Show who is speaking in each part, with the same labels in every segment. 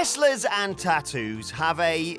Speaker 1: Wrestlers and tattoos have a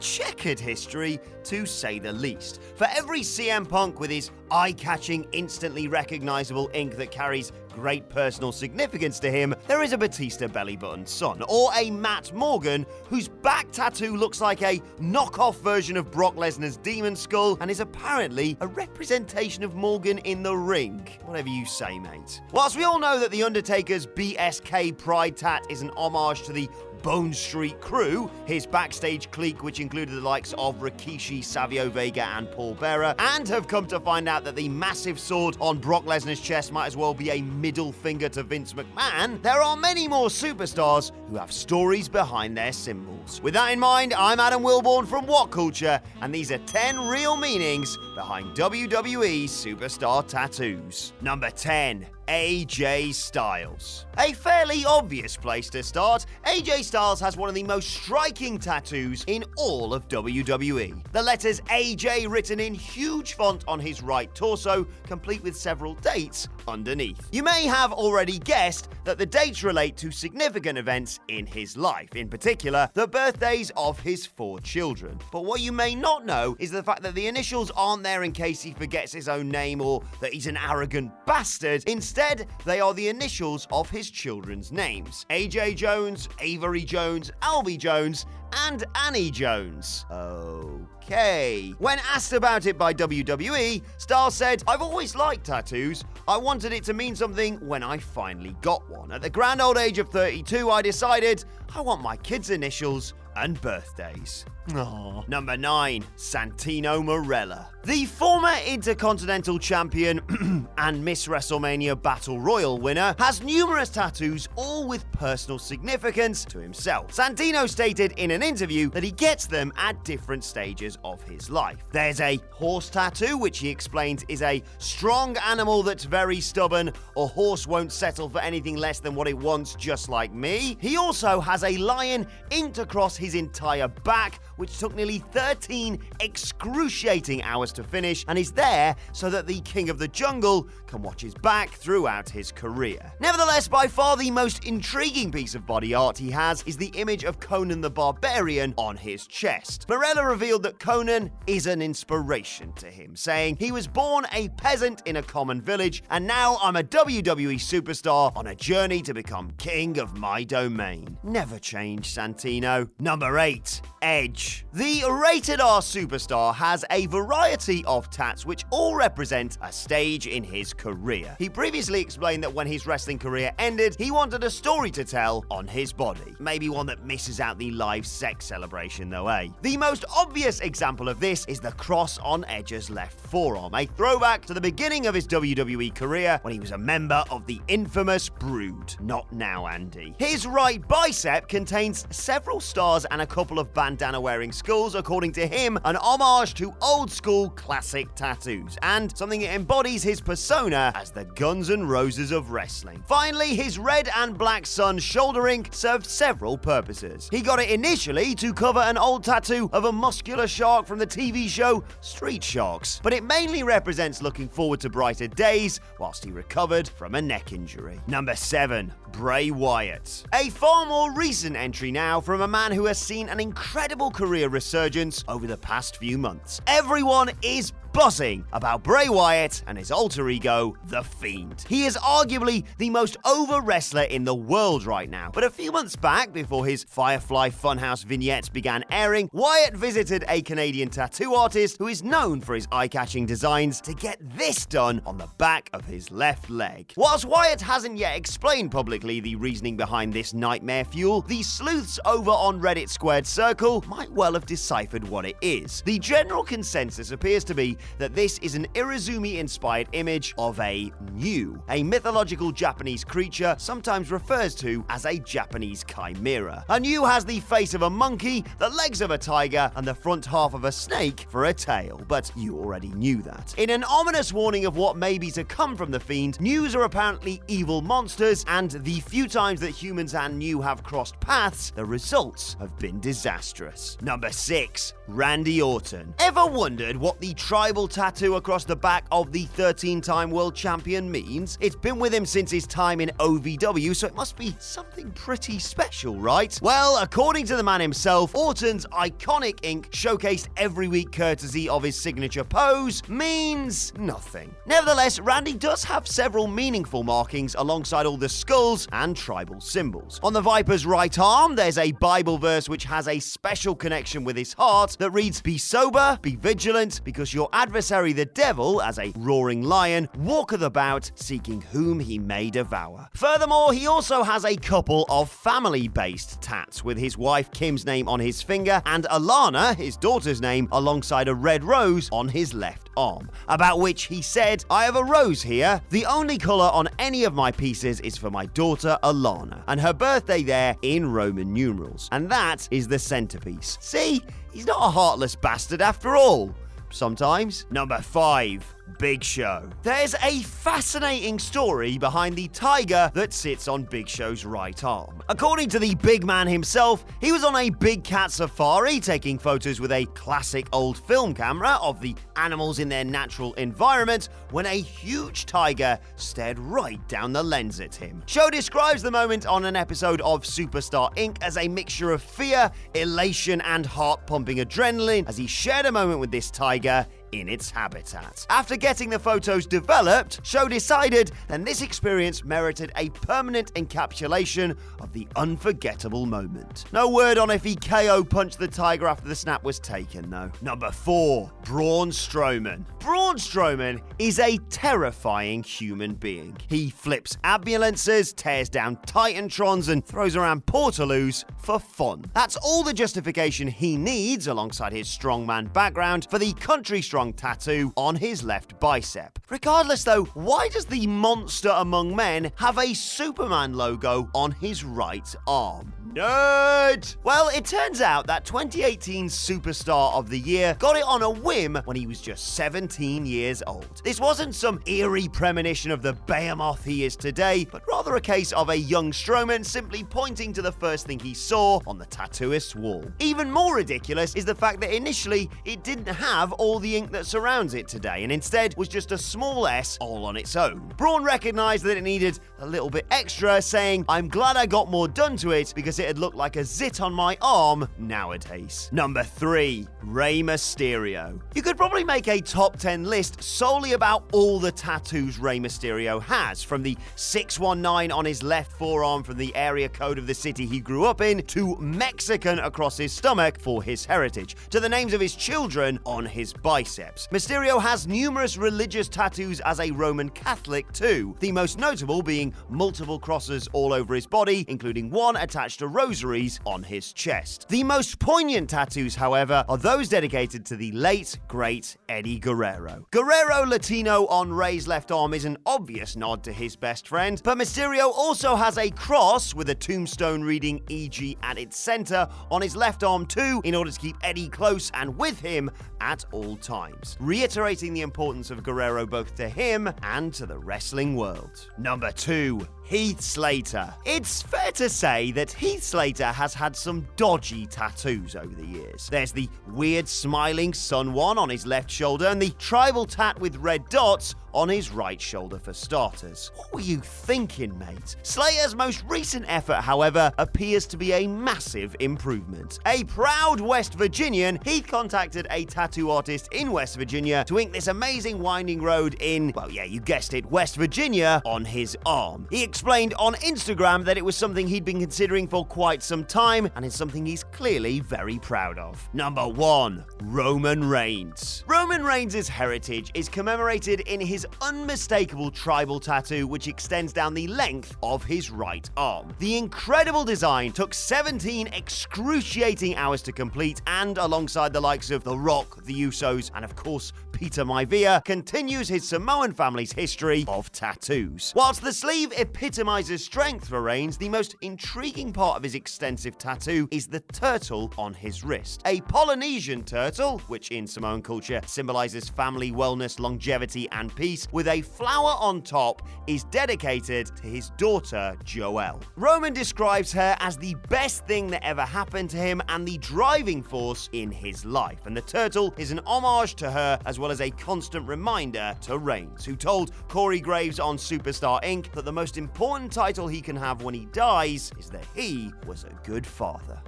Speaker 1: checkered history, to say the least. For every CM Punk with his eye-catching, instantly recognizable ink that carries great personal significance to him, there is a Batista belly button son, or a Matt Morgan whose back tattoo looks like a knockoff version of Brock Lesnar's demon skull and is apparently a representation of Morgan in the ring. Whatever you say, mate. Whilst we all know that The Undertaker's BSK Pride tat is an homage to the Bone Street Crew, his backstage clique, which included the likes of Rikishi, Savio Vega, and Paul Bearer, and have come to find out that the massive sword on Brock Lesnar's chest might as well be a middle finger to Vince McMahon, there are many more superstars who have stories behind their symbols. With that in mind, I'm Adam Wilborn from What Culture, and these are 10 real meanings behind WWE superstar tattoos. Number 10. AJ Styles. A fairly obvious place to start, AJ Styles has one of the most striking tattoos in all of WWE. The letters AJ written in huge font on his right torso, complete with several dates underneath. You may have already guessed that the dates relate to significant events in his life, in particular, the birthdays of his 4 children. But what you may not know is the fact that the initials aren't there in case he forgets his own name or that he's an arrogant bastard. Instead, they are the initials of his children's names: AJ Jones, Avery Jones, Albie Jones, and Annie Jones. Okay. When asked about it by WWE, Styles said, "I've always liked tattoos. I wanted it to mean something when I finally got one. At the grand old age of 32, I decided I want my kids' initials and birthdays." Aww. Number 9. Santino Marella. The former Intercontinental Champion and Miss WrestleMania Battle Royal winner has numerous tattoos, all with personal significance to himself. Santino stated in an interview that he gets them at different stages of his life. There's a horse tattoo, which he explains is a strong animal that's very stubborn. A horse won't settle for anything less than what it wants, just like me. He also has a lion inked across his entire back, which took nearly 13 excruciating hours to finish, and is there so that the King of the Jungle can watch his back throughout his career. Nevertheless, by far the most intriguing piece of body art he has is the image of Conan the Barbarian on his chest. Marella revealed that Conan is an inspiration to him, saying, "He was born a peasant in a common village, and now I'm a WWE superstar on a journey to become king of my domain." Never change, Santino. Number 8. Edge. The rated R superstar has a variety of tats which all represent a stage in his career. He previously explained that when his wrestling career ended, he wanted a story to tell on his body. Maybe one that misses out the live sex celebration though, eh? The most obvious example of this is the cross on Edge's left forearm, a throwback to the beginning of his WWE career when he was a member of the infamous Brood. Not now, Andy. His right bicep contains several stars and a couple of bandana-wearing skulls, according to him, an homage to old-school classic tattoos, and something that embodies his persona as the Guns N' Roses of wrestling. Finally, his red and black sun shoulder ink served several purposes. He got it initially to cover an old tattoo of a muscular shark from the TV show Street Sharks, but it mainly represents looking forward to brighter days whilst he recovered from a neck injury. Number 7. Bray Wyatt. A far more recent entry now from a man who has seen an incredible career resurgence over the past few months. Everyone is buzzing about Bray Wyatt and his alter ego, The Fiend. He is arguably the most over wrestler in the world right now, but a few months back, before his Firefly Funhouse vignettes began airing, Wyatt visited a Canadian tattoo artist who is known for his eye-catching designs to get this done on the back of his left leg. Whilst Wyatt hasn't yet explained publicly the reasoning behind this nightmare fuel, the sleuths over on Reddit Squared Circle might well have deciphered what it is. The general consensus appears to be that this is an Irizumi-inspired image of a Nyu, a mythological Japanese creature sometimes referred to as a Japanese chimera. A Nyu has the face of a monkey, the legs of a tiger, and the front half of a snake for a tail, but you already knew that. In an ominous warning of what may be to come from the Fiend, Nyus are apparently evil monsters, and the few times that humans and Nyu have crossed paths, the results have been disastrous. Number 6. Randy Orton. Ever wondered what the tribal tribal tattoo across the back of the 13-time world champion means it's been with him since his time in OVW, so it must be something pretty special, right? Well, according to the man himself, Orton's iconic ink showcased every week courtesy of his signature pose means nothing. Nevertheless, Randy does have several meaningful markings alongside all the skulls and tribal symbols. On the Viper's right arm, there's a Bible verse which has a special connection with his heart that reads, "Be sober, be vigilant, because your adversary the devil, as a roaring lion, walketh about, seeking whom he may devour." Furthermore, he also has a couple of family-based tats, with his wife Kim's name on his finger and Alana, his daughter's name, alongside a red rose on his left arm, about which he said, "I have a rose here. The only colour on any of my pieces is for my daughter Alana, and her birthday there in Roman numerals. And that is the centerpiece." See, he's not a heartless bastard after all. Sometimes. Number 5. Big Show. There's a fascinating story behind the tiger that sits on Big Show's right arm. According to the big man himself, he was on a big cat safari taking photos with a classic old film camera of the animals in their natural environment when a huge tiger stared right down the lens at him. Show describes the moment on an episode of Superstar Inc. as a mixture of fear, elation, and heart-pumping adrenaline as he shared a moment with this tiger in its habitat. After getting the photos developed, Show decided that this experience merited a permanent encapsulation of the unforgettable moment. No word on if he KO punched the tiger after the snap was taken, though. Number 4. Braun Strowman. Braun Strowman is a terrifying human being. He flips ambulances, tears down Titantrons, and throws around Portaloos for fun. That's all the justification he needs, alongside his strongman background, for the country strong tattoo on his left bicep. Regardless though, why does the monster among men have a Superman logo on his right arm? Nerd! Well, it turns out that 2018's Superstar of the Year got it on a whim when he was just 17 years old. This wasn't some eerie premonition of the behemoth he is today, but rather a case of a young Strowman simply pointing to the first thing he saw on the tattooist's wall. Even more ridiculous is the fact that initially it didn't have all the ink that surrounds it today, and instead was just a small S all on its own. Braun recognized that it needed a little bit extra, saying, "I'm glad I got more done to it because it had looked like a zit on my arm nowadays." Number 3. Rey Mysterio. You could probably make a top 10 list solely about all the tattoos Rey Mysterio has, from the 619 on his left forearm from the area code of the city he grew up in, to Mexican across his stomach for his heritage, to the names of his children on his biceps. Mysterio has numerous religious tattoos as a Roman Catholic too, the most notable being multiple crosses all over his body, including one attached to rosaries on his chest. The most poignant tattoos, however, are those dedicated to the late, great Eddie Guerrero. Guerrero Latino on Rey's left arm is an obvious nod to his best friend, but Mysterio also has a cross with a tombstone reading EG at its center on his left arm too, in order to keep Eddie close and with him at all times, reiterating the importance of Guerrero both to him and to the wrestling world. Number 2. Heath Slater. It's fair to say that Heath Slater has had some dodgy tattoos over the years. There's the weird smiling sun one on his left shoulder and the tribal tat with red dots on his right shoulder for starters. What were you thinking, mate? Slater's most recent effort, however, appears to be a massive improvement. A proud West Virginian, Heath contacted a tattoo artist in West Virginia to ink this amazing winding road in, well, yeah, you guessed it, West Virginia on his arm. He explained on Instagram that it was something he'd been considering for quite some time, and it's something he's clearly very proud of. Number 1. Roman Reigns. Roman Reigns' heritage is commemorated in his unmistakable tribal tattoo, which extends down the length of his right arm. The incredible design took 17 excruciating hours to complete, and alongside the likes of The Rock, the Usos, and of course Peter Maivia, continues his Samoan family's history of tattoos. Whilst the sleeve appears epitomizes strength for Reigns, the most intriguing part of his extensive tattoo is the turtle on his wrist. A Polynesian turtle, which in Samoan culture symbolizes family, wellness, longevity, and peace, with a flower on top, is dedicated to his daughter, Joelle. Roman describes her as the best thing that ever happened to him and the driving force in his life, and the turtle is an homage to her as well as a constant reminder to Reigns, who told Corey Graves on Superstar Inc. that the most important title he can have when he dies is that he was a good father.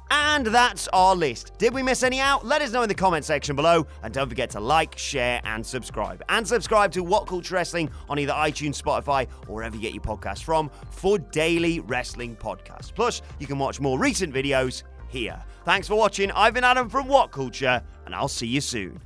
Speaker 1: And that's our list. Did we miss any out? Let us know in the comment section below, and don't forget to like, share, and subscribe. And subscribe to What Culture Wrestling on either iTunes, Spotify, or wherever you get your podcasts from for daily wrestling podcasts. Plus, you can watch more recent videos here. Thanks for watching. I've been Adam from What Culture, and I'll see you soon.